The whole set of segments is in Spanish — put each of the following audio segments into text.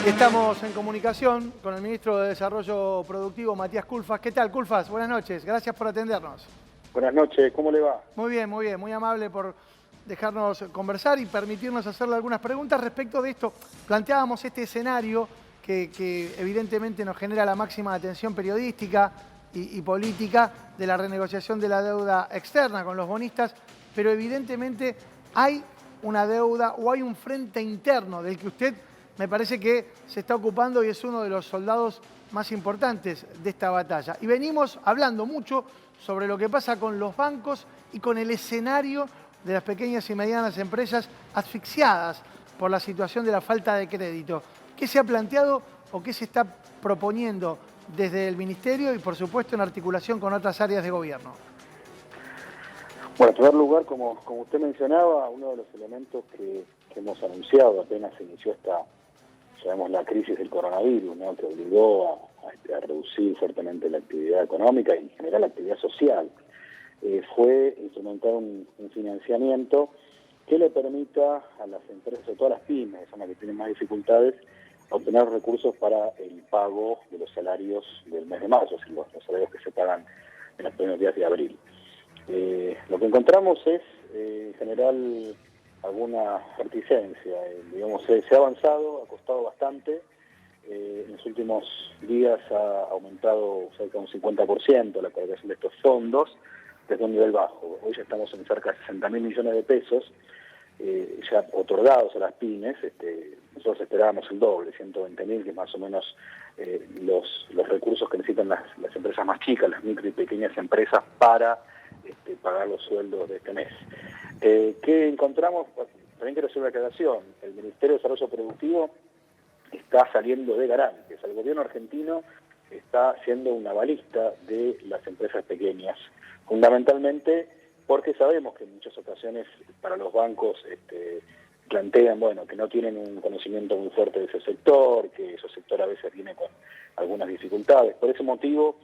Y estamos en comunicación con el ministro de Desarrollo Productivo, Matías Culfas. ¿Qué tal, Culfas? Buenas noches. Gracias por atendernos. Buenas noches, ¿cómo le va? Muy bien, muy bien. Muy amable por dejarnos conversar y permitirnos hacerle algunas preguntas respecto de esto. Planteábamos este escenario que evidentemente nos genera la máxima atención periodística y política de la renegociación de la deuda externa con los bonistas, pero evidentemente hay una deuda o hay un frente interno del que usted me parece que se está ocupando y es uno de los soldados más importantes de esta batalla. Y venimos hablando mucho sobre lo que pasa con los bancos y con el escenario de las pequeñas y medianas empresas asfixiadas por la situación de la falta de crédito. ¿Qué se ha planteado o qué se está proponiendo desde el Ministerio y, por supuesto, en articulación con otras áreas de gobierno? Bueno, en primer lugar, como usted mencionaba, uno de los elementos que hemos anunciado apenas se inició la crisis del coronavirus, ¿no?, que obligó a reducir fuertemente la actividad económica y en general la actividad social, fue instrumentar un financiamiento que le permita a las empresas, sobre todo a las pymes, que son las que tienen más dificultades, obtener recursos para el pago de los salarios del mes de marzo, los salarios que se pagan en los primeros días de abril. Lo que encontramos es, en general, alguna reticencia. Se ha avanzado, ha costado bastante. En los últimos días ha aumentado cerca de un 50% la colocación de estos fondos desde un nivel bajo. Hoy ya estamos en cerca de 60.000 millones de pesos ya otorgados a las pymes. Nosotros esperábamos el doble, 120.000, que es más o menos los recursos que necesitan las empresas más chicas, las micro y pequeñas empresas, para pagar los sueldos de este mes. ¿Qué encontramos? También quiero hacer una aclaración. El Ministerio de Desarrollo Productivo está saliendo de garantes. El gobierno argentino está siendo una balista de las empresas pequeñas, fundamentalmente porque sabemos que en muchas ocasiones para los bancos plantean, que no tienen un conocimiento muy fuerte de ese sector, que ese sector a veces viene con algunas dificultades. Por ese motivo,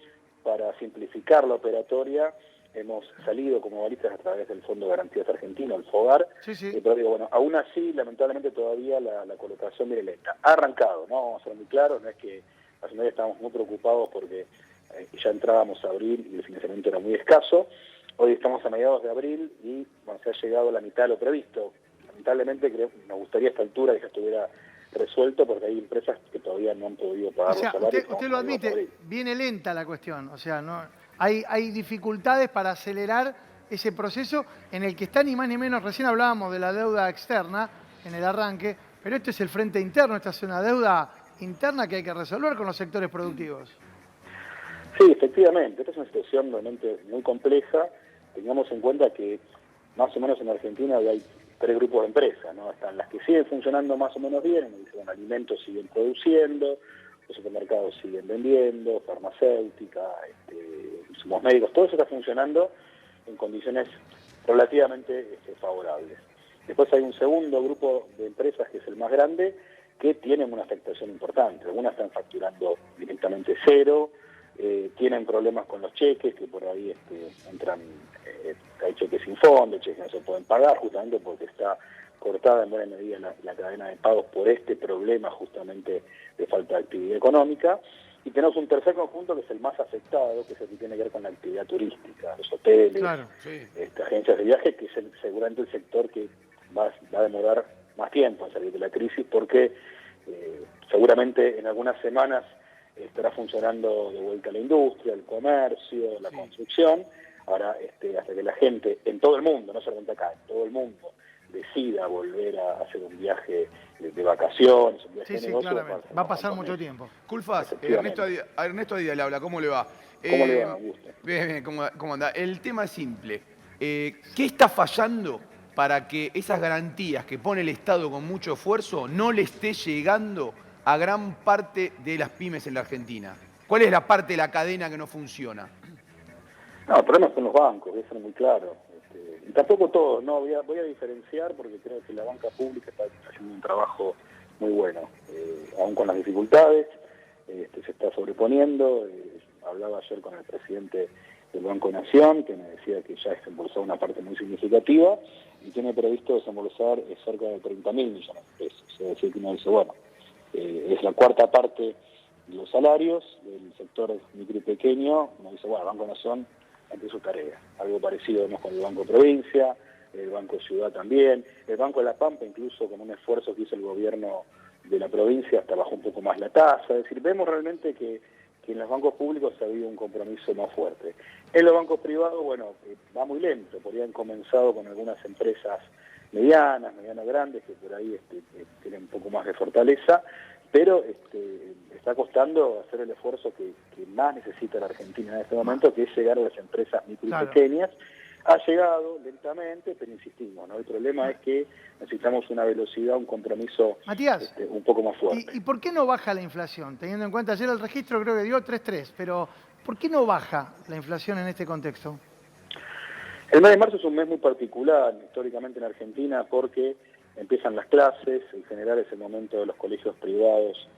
para simplificar la operatoria, hemos salido como balistas a través del Fondo de Garantías Argentino, el FOGAR. Sí. Pero aún así, lamentablemente, todavía la colocación viene lenta. Ha arrancado, ¿no? Vamos a ser muy claros, no es que hace un día estábamos muy preocupados porque ya entrábamos a abril y el financiamiento era muy escaso. Hoy estamos a mediados de abril y se ha llegado a la mitad de lo previsto. Lamentablemente, nos gustaría a esta altura que ya estuviera resuelto, porque hay empresas que todavía no han podido pagar los salarios. Usted lo admite, viene lenta la cuestión, hay dificultades para acelerar ese proceso en el que está ni más ni menos. Recién hablábamos de la deuda externa en el arranque, pero este es el frente interno, esta es una deuda interna que hay que resolver con los sectores productivos. Sí, efectivamente, esta es una situación realmente muy compleja. Tengamos en cuenta que más o menos en Argentina hay 3 grupos de empresas, ¿no? Están las que siguen funcionando más o menos bien, alimentos siguen produciendo, los supermercados siguen vendiendo, farmacéutica, insumos médicos, todo eso está funcionando en condiciones relativamente favorables. Después hay un segundo grupo de empresas, que es el más grande, que tienen una afectación importante. Algunas están facturando directamente cero, tienen problemas con los cheques, que por ahí entran, hay cheques sin fondo, cheques que no se pueden pagar, justamente porque está cortada en buena medida la cadena de pagos por este problema justamente de falta de actividad económica. Y tenemos un tercer conjunto que es el más afectado, que es el que tiene que ver con la actividad turística, los hoteles, claro, sí, agencias de viaje, que es seguramente el sector que va a demorar más tiempo en salir de la crisis, porque seguramente en algunas semanas estará funcionando de vuelta la industria, el comercio, la construcción. Ahora, hasta que la gente en todo el mundo, no solamente acá, en todo el mundo, decida volver a hacer un viaje de vacaciones, un viaje de negocio, claramente. Va a pasar mucho tiempo. Culfas, Ernesto Díaz le habla, ¿cómo le va? ¿Cómo le va? Gusto. Bien, ¿cómo anda? El tema es simple. ¿Qué está fallando para que esas garantías que pone el Estado con mucho esfuerzo no le esté llegando a gran parte de las pymes en la Argentina? ¿Cuál es la parte de la cadena que no funciona? No, el problema son los bancos, eso es muy claro. Y tampoco todos, no, voy a diferenciar, porque creo que la banca pública está haciendo un trabajo muy bueno. Aún con las dificultades, se está sobreponiendo. Hablaba ayer con el presidente del Banco Nación, que me decía que ya desembolsó una parte muy significativa y tiene previsto desembolsar cerca de 30.000 millones de pesos. Es decir, que uno dice, es la cuarta parte de los salarios del sector micro y pequeño. Uno dice, bueno, el Banco Nación ante su tarea. Algo parecido vemos con el Banco Provincia, el Banco Ciudad también, el Banco de la Pampa, incluso con un esfuerzo que hizo el gobierno de la provincia, hasta bajó un poco más la tasa. Es decir, vemos realmente que en los bancos públicos ha habido un compromiso más fuerte. En los bancos privados, bueno, va muy lento, podrían comenzado con algunas empresas medianas grandes, que por ahí tienen un poco más de fortaleza, pero está costando hacer el esfuerzo que más necesita la Argentina en este momento, que es llegar a las empresas micro y pequeñas. Ha llegado lentamente, pero insistimos, ¿no? El problema es que necesitamos una velocidad, un compromiso, Matías, un poco más fuerte. ¿y por qué no baja la inflación? Teniendo en cuenta, ayer el registro creo que dio 3,3, pero ¿por qué no baja la inflación en este contexto? El mes de marzo es un mes muy particular históricamente en Argentina porque empiezan las clases, en general es el momento de los colegios privados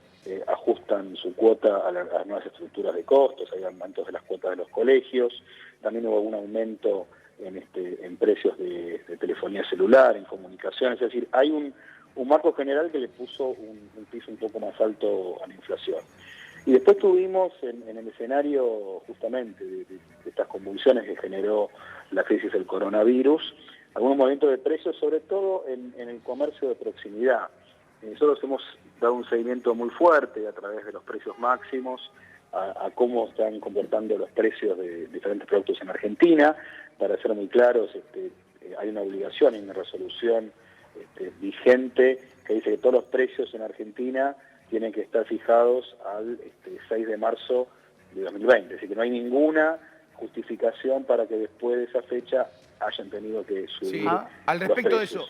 ajustan su cuota a las nuevas estructuras de costos, hay aumentos de las cuotas de los colegios, también hubo un aumento en precios de telefonía celular, en comunicaciones, es decir, hay un marco general que le puso un piso un poco más alto a la inflación. Y después tuvimos en el escenario justamente de estas convulsiones que generó la crisis del coronavirus, algunos movimientos de precios, sobre todo en el comercio de proximidad. Nosotros hemos dado un seguimiento muy fuerte a través de los precios máximos, a cómo están comportando los precios de diferentes productos en Argentina. Para ser muy claros, hay una obligación, hay una resolución vigente que dice que todos los precios en Argentina tienen que estar fijados al 6 de marzo de 2020. Así que no hay ninguna justificación para que después de esa fecha hayan tenido que subir. Sí. Al respecto de eso,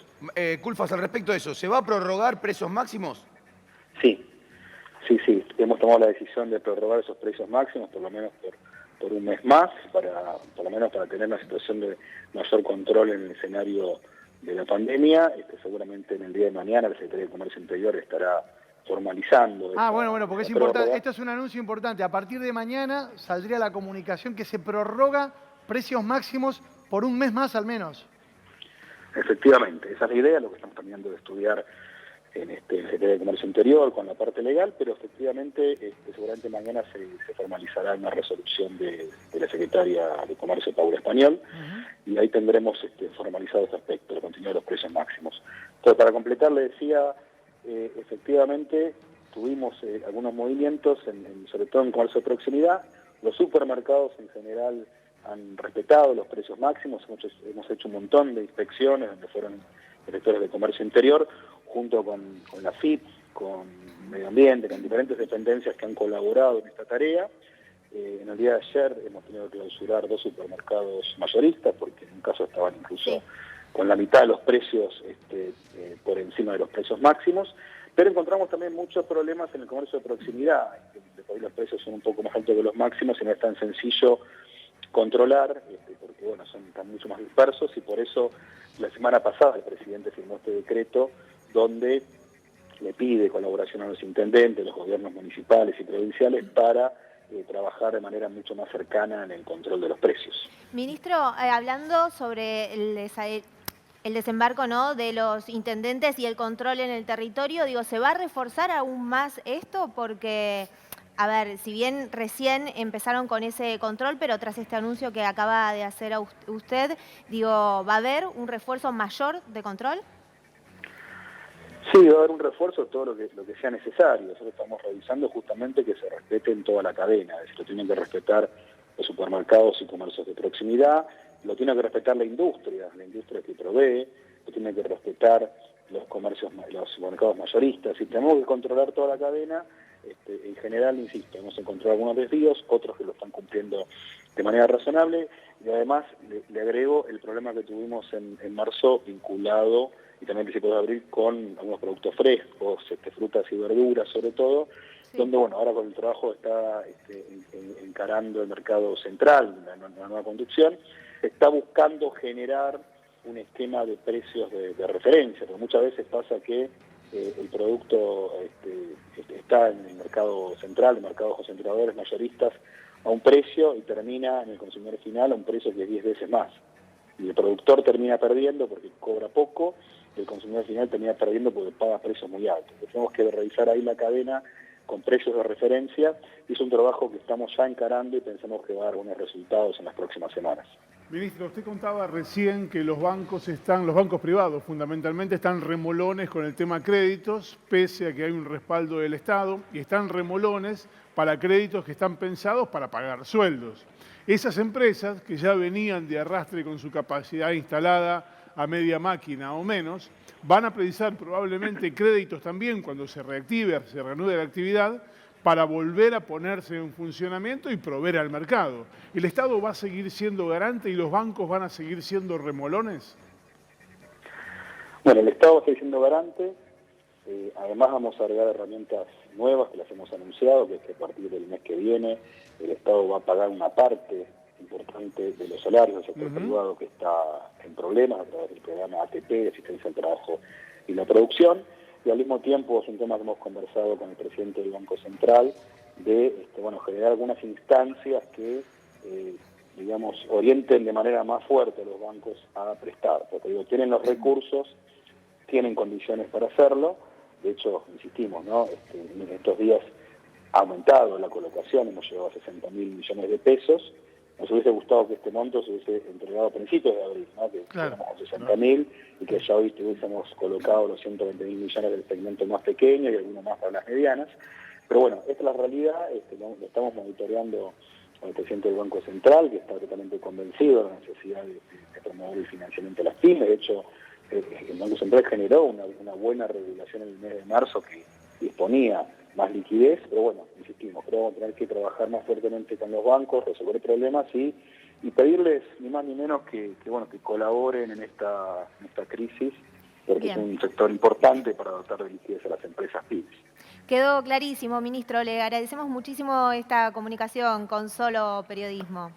Culfas, al respecto de eso, ¿se va a prorrogar precios máximos? Sí. Hemos tomado la decisión de prorrogar esos precios máximos, por lo menos por un mes más, por lo menos para tener una situación de mayor control en el escenario de la pandemia. Seguramente en el día de mañana la Secretaría de Comercio Interior estará formalizando. Bueno, porque es importante, esto es un anuncio importante. A partir de mañana saldría la comunicación que se prorroga precios máximos por un mes más al menos. Efectivamente, esa es la idea, lo que estamos terminando de estudiar en el Secretaría de Comercio Interior con la parte legal, pero efectivamente seguramente mañana se formalizará una resolución de la Secretaria de Comercio, Paula Español, y ahí tendremos formalizado este aspecto, la continuidad de los precios máximos. Entonces, para completar, le decía, efectivamente tuvimos algunos movimientos, sobre todo en comercio de proximidad. Los supermercados en general han respetado los precios máximos, hemos hecho un montón de inspecciones donde fueron directores de comercio interior, junto con la FIP, con Medio Ambiente, con diferentes dependencias que han colaborado en esta tarea. En el día de ayer hemos tenido que clausurar 2 supermercados mayoristas, porque en un caso estaban incluso con la mitad de los precios por encima de los precios máximos, pero encontramos también muchos problemas en el comercio de proximidad, hoy los precios son un poco más altos que los máximos y no es tan sencillo controlar, porque están mucho más dispersos, y por eso la semana pasada el presidente firmó este decreto donde le pide colaboración a los intendentes, los gobiernos municipales y provinciales para trabajar de manera mucho más cercana en el control de los precios. Ministro, hablando sobre el desembarco, ¿no?, de los intendentes y el control en el territorio, ¿se va a reforzar aún más esto? Porque, a ver, si bien recién empezaron con ese control, pero tras este anuncio que acaba de hacer usted, ¿va a haber un refuerzo mayor de control? Sí, va a haber un refuerzo, todo lo que sea necesario. Nosotros estamos revisando justamente que se respete en toda la cadena. Es decir, lo tienen que respetar los supermercados y comercios de proximidad, lo tiene que respetar la industria que provee, lo tiene que respetar los supermercados mayoristas. Y tenemos que controlar toda la cadena. En general, insisto, hemos encontrado algunos desvíos, otros que lo están cumpliendo de manera razonable. Y además, le agrego el problema que tuvimos en marzo vinculado, y también el principio de abril, con algunos productos frescos, frutas y verduras sobre todo, donde ahora con el trabajo está encarando el mercado central, la nueva conducción, está buscando generar un esquema de precios de referencia, porque muchas veces pasa que el producto está en el mercado central, el mercado de concentradores mayoristas, a un precio y termina en el consumidor final a un precio que es 10 veces más. Y el productor termina perdiendo porque cobra poco, el consumidor final termina perdiendo porque paga precios muy altos. Tenemos que revisar ahí la cadena con precios de referencia, y es un trabajo que estamos ya encarando y pensamos que va a dar buenos resultados en las próximas semanas. Ministro, usted contaba recién que los bancos privados fundamentalmente están remolones con el tema créditos, pese a que hay un respaldo del Estado, y están remolones para créditos que están pensados para pagar sueldos. Esas empresas que ya venían de arrastre con su capacidad instalada a media máquina o menos, van a precisar probablemente créditos también cuando se reanude la actividad, para volver a ponerse en funcionamiento y proveer al mercado. ¿El Estado va a seguir siendo garante y los bancos van a seguir siendo remolones? Bueno, el Estado va a seguir siendo garante. Además vamos a agregar herramientas nuevas que las hemos anunciado, que es que a partir del mes que viene el Estado va a pagar una parte importante de los salarios del sector privado que está en problemas a través del programa ATP, de Asistencia al Trabajo y la Producción. Y al mismo tiempo es un tema que hemos conversado con el presidente del Banco Central, de generar algunas instancias que, orienten de manera más fuerte a los bancos a prestar. Porque tienen los recursos, tienen condiciones para hacerlo. De hecho, insistimos, en estos días ha aumentado la colocación, hemos llegado a 60.000 millones de pesos. Nos hubiese gustado que este monto se hubiese entregado a principios de abril, que llegamos a 60.000 y que ya hoy hubiésemos colocado los 120.000 millones del segmento más pequeño y alguno más para las medianas. Pero bueno, esta es la realidad, lo estamos monitoreando con el presidente del Banco Central, que está totalmente convencido de la necesidad de promover el financiamiento de las pymes. De hecho, el Banco Central generó una buena regulación en el mes de marzo que disponía más liquidez, pero bueno, insistimos, creo que vamos a tener que trabajar más fuertemente con los bancos, resolver problemas y pedirles ni más ni menos que colaboren en esta crisis, porque Bien. es un sector importante para dotar de liquidez a las empresas pymes. Quedó clarísimo, ministro. Le agradecemos muchísimo esta comunicación con Solo Periodismo.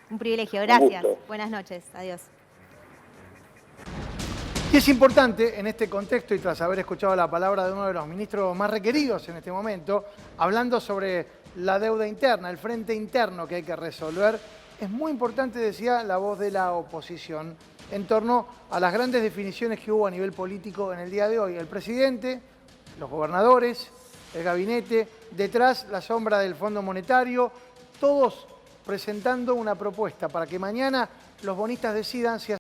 Un privilegio. Gracias. gusto. Buenas noches. Adiós. Y es importante en este contexto, y tras haber escuchado la palabra de uno de los ministros más requeridos en este momento, hablando sobre la deuda interna, el frente interno que hay que resolver, es muy importante, decía, la voz de la oposición en torno a las grandes definiciones que hubo a nivel político en el día de hoy. El presidente, los gobernadores, el gabinete, detrás la sombra del Fondo Monetario, todos presentando una propuesta para que mañana los bonistas decidan si